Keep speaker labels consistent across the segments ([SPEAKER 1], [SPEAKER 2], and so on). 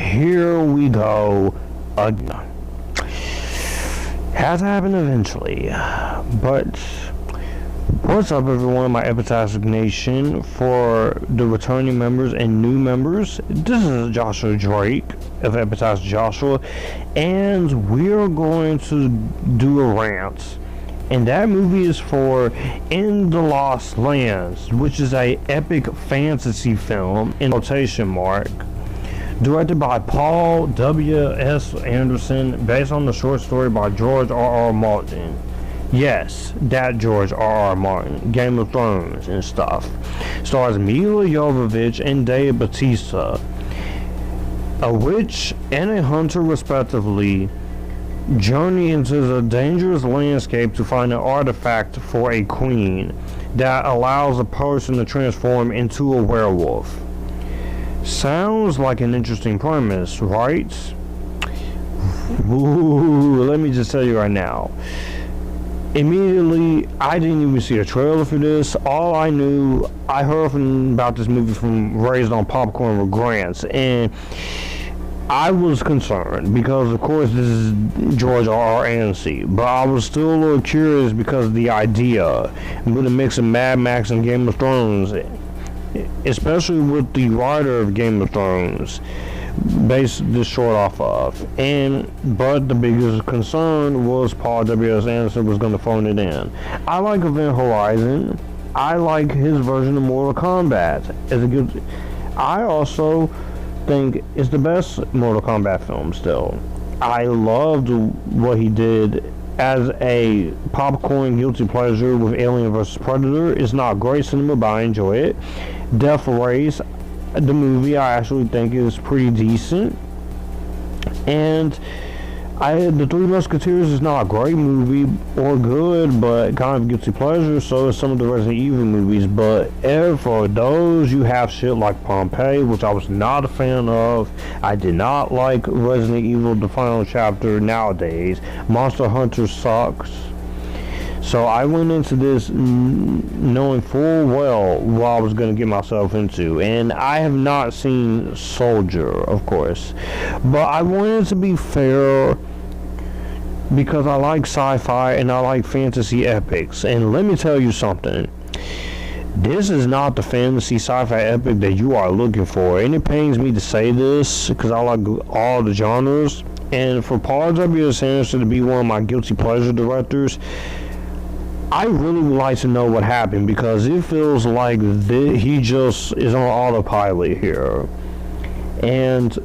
[SPEAKER 1] here we go again. Has to happen eventually. But what's up, everyone, my Epictastic Nation? For the returning members and new members, this is Joshua Drake of Epictastic Joshua, and we're going to do a rant. And that movie is for In the Lost Lands, which is a epic fantasy film, in quotation mark, directed by Paul W.S. Anderson, based on the short story by George R.R. Martin. Yes, that George R.R. Martin, Game of Thrones and stuff. Stars Milla Jovovich and Bautista, a witch and a hunter respectively, journey into the dangerous landscape to find an artifact for a queen that allows a person to transform into a werewolf. Sounds like an interesting premise, right? Ooh, let me just tell you right now. Immediately, I didn't even see a trailer for this. All I knew, I heard about this movie from Raised on Popcorn with Grants, and I was concerned because, of course, this is George R.R. Anderson, but I was still a little curious because of the idea with a mix of Mad Max and Game of Thrones, especially with the writer of Game of Thrones, based this short off of. But the biggest concern was Paul W.S. Anderson was going to phone it in. I like Event Horizon. I like his version of Mortal Kombat. I also think it's the best Mortal Kombat film still. I loved what he did as a popcorn guilty pleasure with Alien vs. Predator. It's not great cinema, but I enjoy it. Death Race, the movie, I actually think is pretty decent. And The Three Musketeers is not a great movie or good, but kind of guilty pleasure. So is some of the Resident Evil movies. But for those, you have shit like Pompeii, which I was not a fan of. I did not like Resident Evil, the final chapter nowadays. Monster Hunter sucks. So I went into this knowing full well what I was going to get myself into. And I have not seen Soldier, of course. But I wanted to be fair because I like sci-fi and I like fantasy epics. And let me tell you something. This is not the fantasy sci-fi epic that you are looking for. And it pains me to say this because I like all the genres. And for Paul W.S. Anderson to be one of my guilty pleasure directors, I really would like to know what happened, because it feels like he just is on autopilot here. And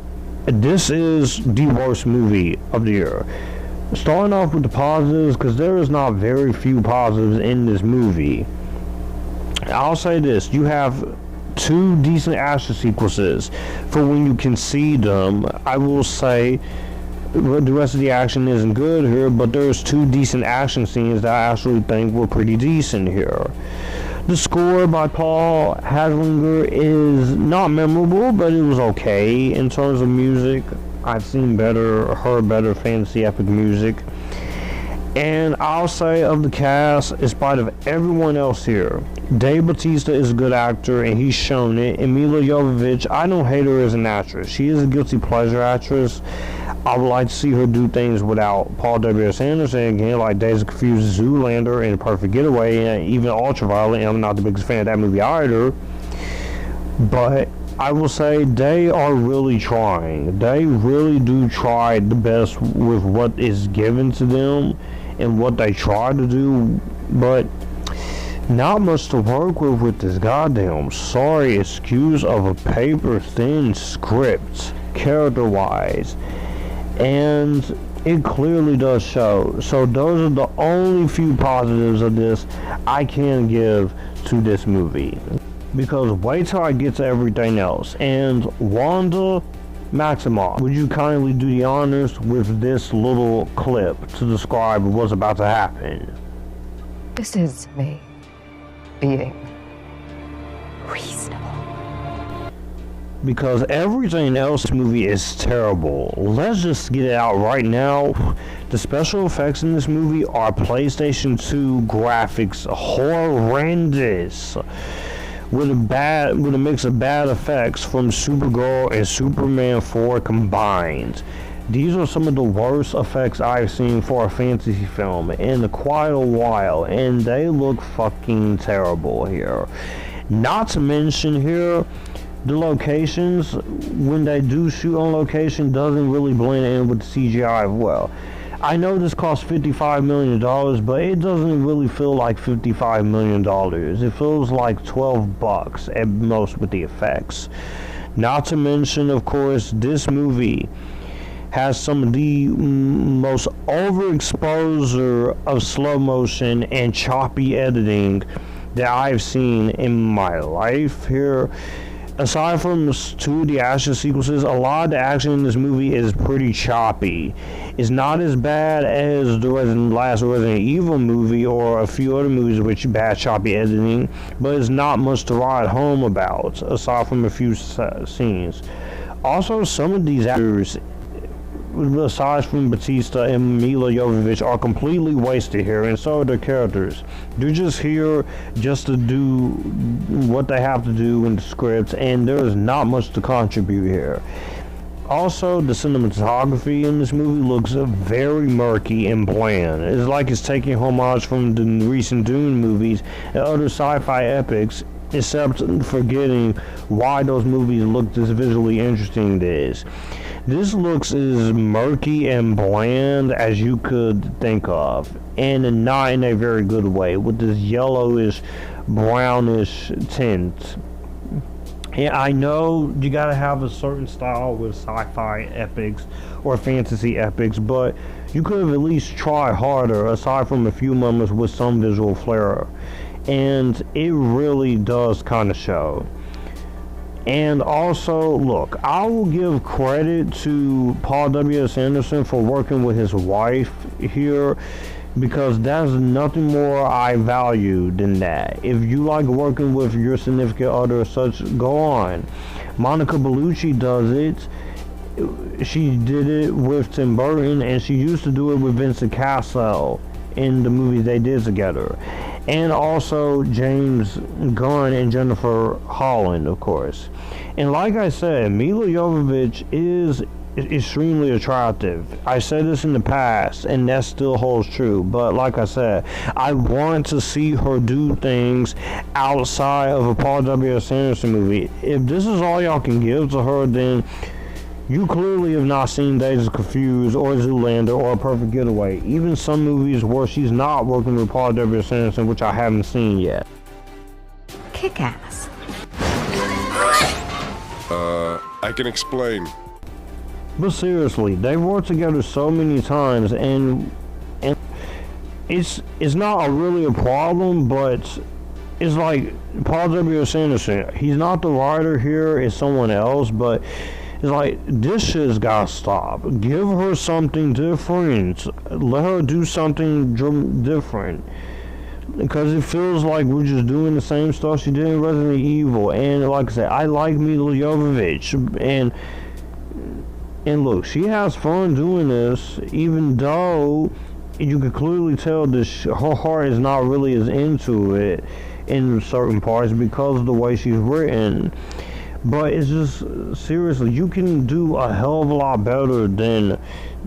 [SPEAKER 1] this is the worst movie of the year. Starting off with the positives, because there is not very few positives in this movie. I'll say this, you have two decent action sequences for when you can see them. I will say the rest of the action isn't good here, but there's two decent action scenes that I actually think were pretty decent here. The score by Paul Haslinger is not memorable, but it was okay in terms of music. I've heard better fantasy epic music. And I'll say of the cast, in spite of everyone else here, Bautista is a good actor, and he's shown it. And Milla Jovovich, I don't hate her as an actress. She is a guilty pleasure actress. I would like to see her do things without Paul W.S. Anderson again, like Days of Confused, Zoolander, and Perfect Getaway, and even Ultraviolet. And I'm not the biggest fan of that movie either. But I will say they are really trying. They really do try the best with what is given to them and what they try to do, but not much to work with this goddamn sorry excuse of a paper-thin script, character-wise. And it clearly does show. So those are the only few positives of this I can give to this movie. Because wait till I get to everything else. And Wanda Maximoff, would you kindly do the honors with this little clip to describe what's about to happen?
[SPEAKER 2] This is me being reasonable.
[SPEAKER 1] Because everything else in this movie is terrible. Let's just get it out right now. The special effects in this movie are PlayStation 2 graphics horrendous. with a mix of bad effects from Supergirl and Superman 4 combined. These are some of the worst effects I've seen for a fantasy film in quite a while, and they look fucking terrible here. Not to mention here, the locations, when they do shoot on location, doesn't really blend in with the CGI well. I know this cost $55 million, but it doesn't really feel like $55 million. It feels like $12 at most with the effects. Not to mention, of course, this movie has some of the most overexposure of slow motion and choppy editing that I've seen in my life here. Aside from two of the action sequences, a lot of the action in this movie is pretty choppy. It's not as bad as the last Resident Evil movie or a few other movies with bad choppy editing, but it's not much to write home about, aside from a few scenes. Also, some of these actors, aside from Bautista and Milla Jovovich, are completely wasted here, and so are their characters. They're just here just to do what they have to do in the script, and there is not much to contribute here. Also, the cinematography in this movie looks very murky and bland. It's like it's taking homage from the recent Dune movies and other sci-fi epics, except forgetting why those movies look this visually interesting as. This looks as murky and bland as you could think of, and not in a very good way, with this yellowish, brownish tint. And I know you gotta have a certain style with sci-fi epics or fantasy epics, but you could have at least tried harder, aside from a few moments with some visual flair. And it really does kind of show. And also, look, I will give credit to Paul W.S. Anderson for working with his wife here, because that's nothing more I value than that. If you like working with your significant other or such, go on. Monica Bellucci does it. She did it with Tim Burton, and she used to do it with Vincent Cassel in the movies they did together. And also James Gunn and Jennifer Holland, of course. And like I said, Milla Jovovich is extremely attractive. I said this in the past, and that still holds true. But like I said, I want to see her do things outside of a Paul W.S. Anderson movie. If this is all y'all can give to her, then you clearly have not seen Days of Confused or Zoolander or A Perfect Getaway. Even some movies where she's not working with Paul W.S. Anderson, which I haven't seen yet.
[SPEAKER 2] Kick-ass.
[SPEAKER 3] I can explain.
[SPEAKER 1] But seriously, they've worked together so many times, and it's not really a problem, but it's like Paul W.S. Anderson, he's not the writer here, it's someone else, but it's like, this shit's gotta stop. Give her something different. Let her do something different. Because it feels like we're just doing the same stuff she did in Resident Evil. And like I said, I like Milla Jovovich. And look, she has fun doing this, even though you can clearly tell that her heart is not really as into it in certain parts because of the way she's written. But it's just, seriously, you can do a hell of a lot better than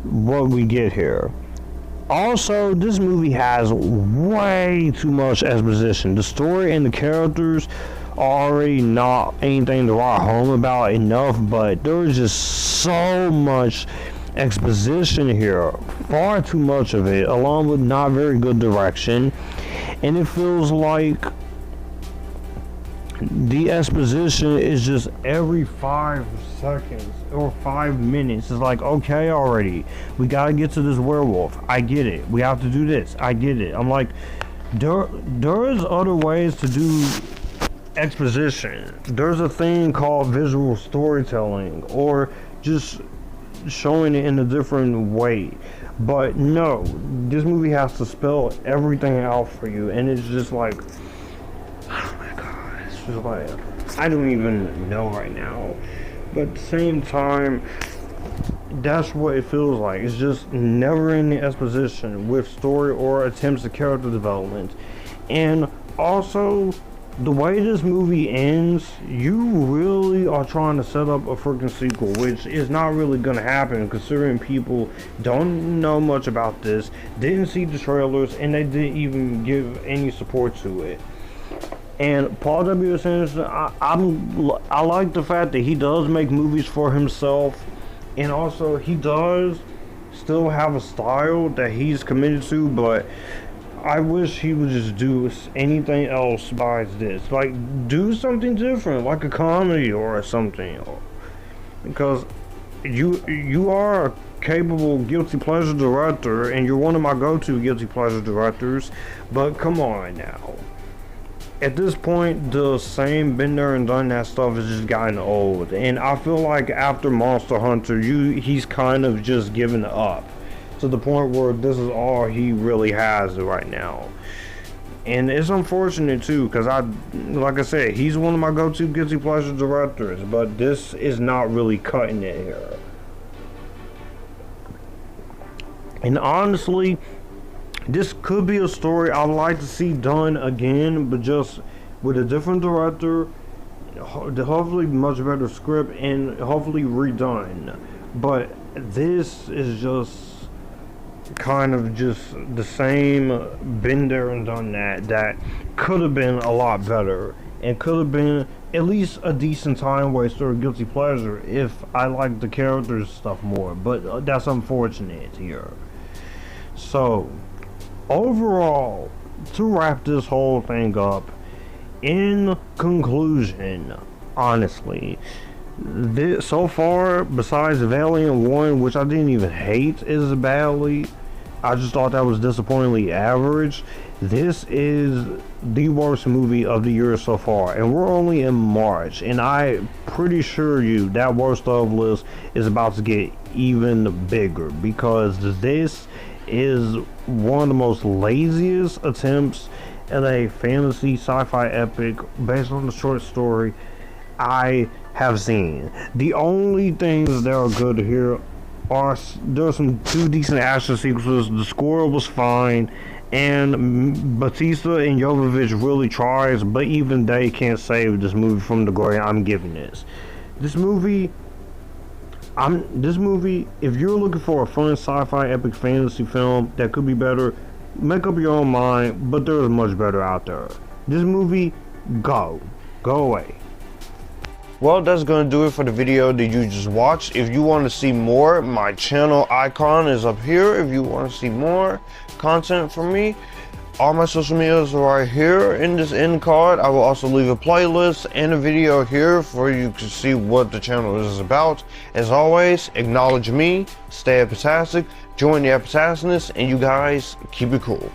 [SPEAKER 1] what we get here. Also, this movie has way too much exposition. The story and the characters are already not anything to write home about enough, but there is just so much exposition here. Far too much of it, along with not very good direction. And it feels like the exposition is just every 5 seconds or 5 minutes. It's like, okay, already, we gotta get to this werewolf. I get it. We have to do this. I get it. I'm like, there is other ways to do exposition. There's a thing called visual storytelling, or just showing it in a different way. But no, this movie has to spell everything out for you, and it's just like, like, I don't even know right now, but at the same time, that's what it feels like. It's just never ending exposition with story or attempts at character development. And also, the way this movie ends, you really are trying to set up a freaking sequel, which is not really gonna happen considering people don't know much about this, didn't see the trailers, and they didn't even give any support to it. And Paul W.S. Anderson, I like the fact that he does make movies for himself, and also he does still have a style that he's committed to, but I wish he would just do anything else besides this. Like, do something different, like a comedy or something. Because you are a capable guilty pleasure director, and you're one of my go-to guilty pleasure directors, but come on now. At this point, the same been there and done that stuff has just gotten old. And I feel like after Monster Hunter, he's kind of just given up. To the point where this is all he really has right now. And it's unfortunate too, because like I said, he's one of my go-to guilty pleasure directors, but this is not really cutting it here. And honestly, this could be a story I'd like to see done again, but just with a different director, hopefully much better script, and hopefully redone. But this is just kind of just the same, been there and done that could have been a lot better, and could have been at least a decent time waster or guilty pleasure if I liked the characters stuff more, but that's unfortunate here. So overall, to wrap this whole thing up, in conclusion, honestly, this, so far, besides Valiant 1, which I didn't even hate as badly, I just thought that was disappointingly average, this is the worst movie of the year so far, and we're only in March, and I'm pretty sure that worst of list is about to get even bigger, because this is one of the most laziest attempts at a fantasy sci-fi epic based on the short story I have seen. The only things that are good here are there's some 2 decent action sequences, the score was fine, and Bautista and Jovovich really tries, but even they can't save this movie from the glory I'm giving this. This movie, if you're looking for a fun sci-fi epic fantasy film that could be better, make up your own mind, but there is much better out there. This movie, go away. Well, that's going to do it for the video that you just watched. If you want to see more, my channel icon is up here. If you want to see more content from me, all my social medias are right here in this end card. I will also leave a playlist and a video here for you to see what the channel is about. As always, acknowledge me, stay epictastic, join the epictasticness, and you guys keep it cool.